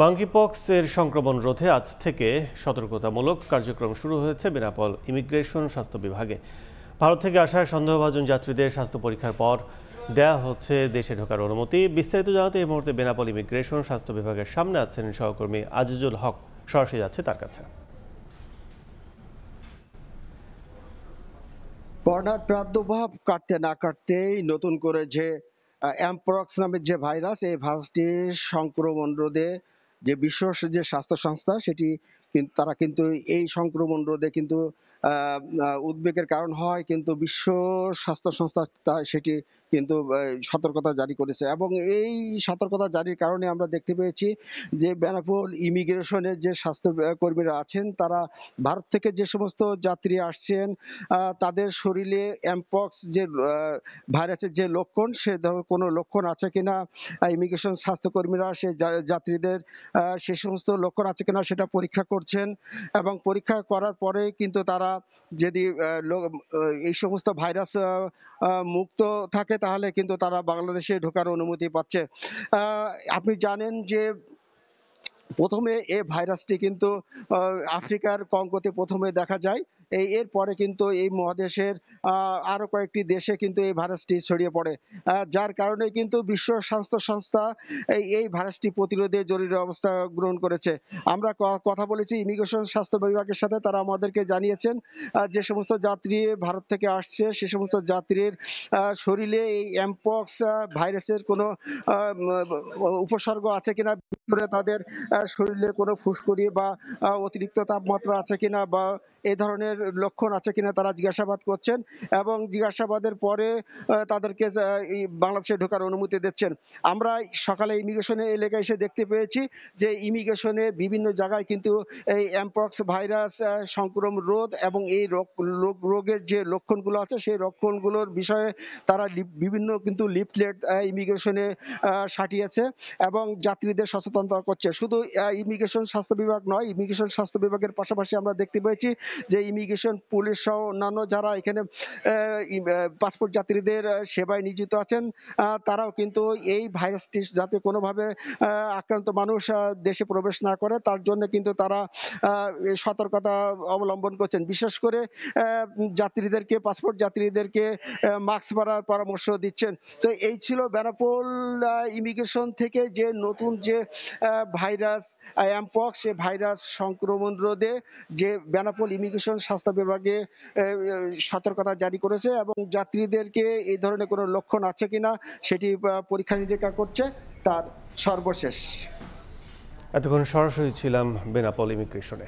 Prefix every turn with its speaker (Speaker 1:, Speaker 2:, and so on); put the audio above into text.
Speaker 1: Monkeypox এর সংক্রমণ রোধে আজ থেকে সতর্কতামূলক কার্যক্রম শুরু হয়েছে বেনাপোল ইমিগ্রেশন স্বাস্থ্য বিভাগে। ভারত থেকে আসা সন্দেহভাজন যাত্রীদের স্বাস্থ্য পরীক্ষার পর দেয়া হচ্ছে দেশে ঢোকার অনুমতি। বিস্তারিত জানাতে এই মুহূর্তে বেনাপোল ইমিগ্রেশন স্বাস্থ্য বিভাগের সামনে আছেন সহকর্মী আজিজুল হক। সরাসরি যাচ্ছে তার কাছে।
Speaker 2: করোনার প্রাদুর্ভাব কাটতে না কাটতেই নতুন করে যে অ্যামপ্রক্স নামের যে ভাইরাস, এই ভাইরাসটির সংক্রমণ রোধে যে বিশ্ব যে স্বাস্থ্য সংস্থা সেটি তারা কিন্তু এই সংক্রমণ রোধে কিন্তু উদ্বেগের কারণ হয়, কিন্তু বিশ্ব স্বাস্থ্য সংস্থা সেটি কিন্তু সতর্কতা জারি করেছে। এবং এই সতর্কতা জারির কারণে আমরা দেখতে পেয়েছি যে বেনাপোল ইমিগ্রেশনের যে স্বাস্থ্য কর্মীরা আছেন, তারা ভারত থেকে যে সমস্ত যাত্রী আসছেন তাদের শরীরে অ্যামপক্স যে ভাইরাসের যে লক্ষণ, সে কোনো লক্ষণ আছে কিনা ইমিগ্রেশন স্বাস্থ্যকর্মীরা সে যাত্রীদের সে সমস্ত লক্ষণ আছে কিনা সেটা পরীক্ষা করছেন। এবং পরীক্ষা করার পরে কিন্তু তারা যদি এই সমস্ত ভাইরাস মুক্ত থাকে তাহলে কিন্তু তারা বাংলাদেশে ঢোকার অনুমতি পাচ্ছে। আপনি জানেন যে প্রথমে এই ভাইরাসটি কিন্তু আফ্রিকার কঙ্গোতে প্রথমে দেখা যায়। এরপরে কিন্তু এই মহাদেশের আরো কয়েকটি দেশে কিন্তু এই ভাইরাসটি ছড়িয়ে পড়ে, যার কারণে কিন্তু বিশ্ব স্বাস্থ্য সংস্থা এই ভাইরাসটি প্রতিরোধে জরুরি অবস্থা গ্রহণ করেছে। আমরা কথা বলেছি ইমিগ্রেশন স্বাস্থ্য বিভাগের সাথে, তারা আমাদেরকে জানিয়েছেন যে সমস্ত যাত্রী ভারত থেকে আসছে সে সমস্ত যাত্রীর শরীরে এই অ্যামপক্স ভাইরাসের কোনো উপসর্গ আছে কিনা, তাদের শরীরে কোনো ফুসকুড়ি বা অতিরিক্ত তাপমাত্রা আছে কিনা বা এই ধরনের লক্ষণ আছে কিনা তারা জিজ্ঞাসাবাদ করছেন, এবং জিজ্ঞাসাবাদের পরে তাদেরকে বাংলাদেশে ঢোকার অনুমতি দিচ্ছেন। আমরা সকালে ইমিগ্রেশনে এলাকায় এসে দেখতে পেয়েছি যে ইমিগ্রেশনে বিভিন্ন জায়গায় কিন্তু এই অ্যামপক্স ভাইরাস সংক্রমণ রোধ এবং এই রোগের যে লক্ষণগুলো আছে সেই লক্ষণগুলোর বিষয়ে তারা বিভিন্ন কিন্তু লিফলেট ইমিগ্রেশনে সাটিয়েছে এবং যাত্রীদের সচেতনতা করছে। শুধু ইমিগ্রেশন স্বাস্থ্য বিভাগ নয়, ইমিগ্রেশন স্বাস্থ্য বিভাগের পাশাপাশি আমরা দেখতে পেয়েছি যে ইমিগ্রেশন পুলিশ সহ অন্যান্য যারা এখানে পাসপোর্ট যাত্রীদের সেবায় নিয়োজিত আছেন, তারাও কিন্তু এই ভাইরাসটি যাতে কোনোভাবে আক্রান্ত মানুষ দেশে প্রবেশ না করে তার জন্য কিন্তু তারা সতর্কতা অবলম্বন করছেন। বিশেষ করে যাত্রীদেরকে, পাসপোর্ট যাত্রীদেরকে মাস্ক পরার পরামর্শ দিচ্ছেন। তো এই ছিল বেনাপোল ইমিগ্রেশন থেকে যে নতুন যে ভাইরাস অ্যামপক্স, সে ভাইরাস সংক্রমণ রোধে যে বেনাপোল ইমিগ্রেশন স্বাস্থ্য বিভাগে সতর্কতা জারি করেছে এবং যাত্রীদেরকে এই ধরনের কোনো লক্ষণ আছে কিনা সেটি পরীক্ষা নিরীক্ষা করছে তার সর্বশেষ।
Speaker 1: এতক্ষণ সরাসরি ছিলাম বেনাপোল ইমিগ্রেশনে।